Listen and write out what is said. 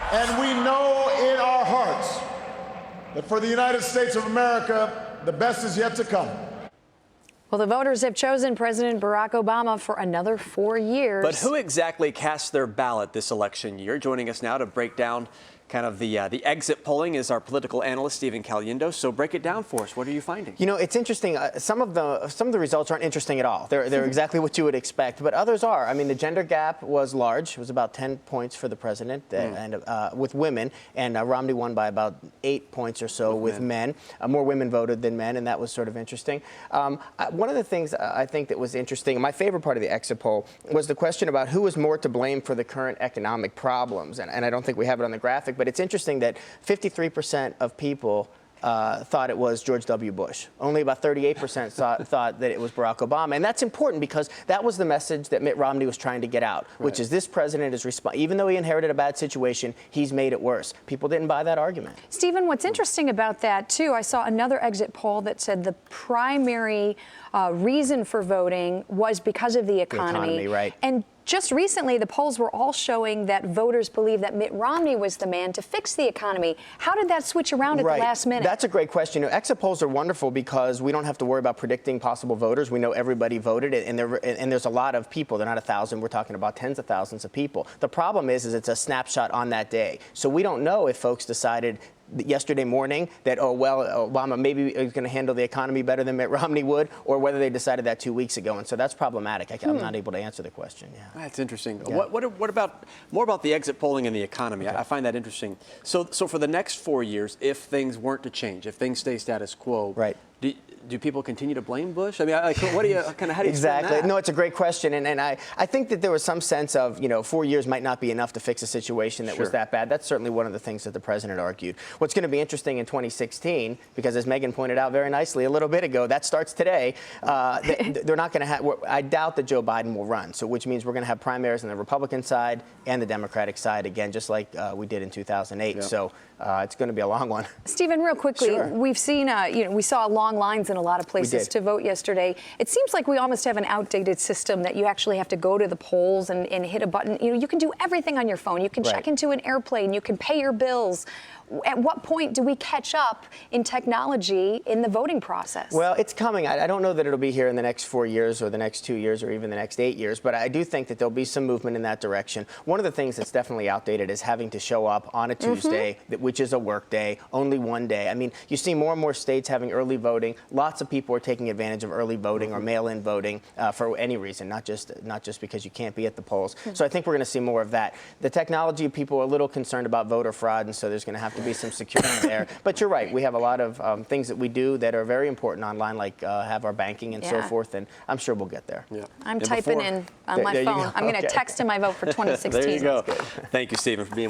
And we know in our hearts that for the United States of America, the best is yet to come. Well, the voters have chosen President Barack Obama for another 4 years. But who exactly cast their ballot this election year? Joining us now to break down kind of the exit polling is our political analyst, Stephen Caliendo. So break it down for us. What are you finding? You know, it's interesting. Some of the results aren't interesting at all. They're exactly what you would expect, but others are. I mean, the gender gap was large. It was about 10 points for the president and with women, and Romney won by about 8 points or so with men. More women voted than men, and that was sort of interesting. One of the things I think that was interesting, my favorite part of the exit poll, was the question about who was more to blame for the current economic problems, and I don't think we have it on the graphic, but it's interesting that 53% of people thought it was George W. Bush. Only about 38% thought that it was Barack Obama. And that's important because that was the message that Mitt Romney was trying to get out, which is this president is even though he inherited a bad situation, he's made it worse. People didn't buy that argument. Stephen, what's interesting about that, too, I saw another exit poll that said the primary reason for voting was because of the economy. The economy, right. And just recently, the polls were all showing that voters believe that Mitt Romney was the man to fix the economy. How did that switch around at the last minute? That's a great question. You know, exit polls are wonderful because we don't have to worry about predicting possible voters. We know everybody voted, and there's a lot of people. They're not 1,000. We're talking about tens of thousands of people. The problem is it's a snapshot on that day. So we don't know if folks decided yesterday morning that, oh, well, Obama maybe is going to handle the economy better than Mitt Romney would, or whether they decided that 2 weeks ago. And so that's problematic. I'm not able to answer the question. Yeah. That's interesting. Yeah. What about more about the exit polling and the economy? I find that interesting. So for the next 4 years, if things weren't to change, if things stay status quo, do people continue to blame Bush? I mean, what do you kind of how do you exactly? that? No, it's a great question, and I think that there was some sense of 4 years might not be enough to fix a situation that was that bad. That's certainly one of the things that the president argued. What's going to be interesting in 2016, because as Megan pointed out very nicely a little bit ago, that starts today. They're not going to have. I doubt that Joe Biden will run, so which means we're going to have primaries on the Republican side and the Democratic side again, just like we did in 2008. Yeah. So it's going to be a long one. Stephen, real quickly, we've seen we saw long lines in a lot of places to vote yesterday. It seems like we almost have an outdated system that you actually have to go to the polls and hit a button. You can do everything on your phone. You can check into an airplane. You can pay your bills. At what point do we catch up in technology in the voting process? Well, it's coming. I don't know that it'll be here in the next 4 years or the next 2 years or even the next 8 years, but I do think that there'll be some movement in that direction. One of the things that's definitely outdated is having to show up on a Tuesday, which is a work day, only one day. I mean, you see more and more states having early voting. Lots of people are taking advantage of early voting or mail-in voting for any reason, not just because you can't be at the polls. So I think we're going to see more of that. The technology, people are a little concerned about voter fraud, and so there's going to have to be some security there. But you're right. We have a lot of things that we do that are very important online, like have our banking and so forth, and I'm sure we'll get there. Yeah. I'm typing in on my phone. I'm going to text in my vote for 2016. There you go. Thank you, Stephen, for being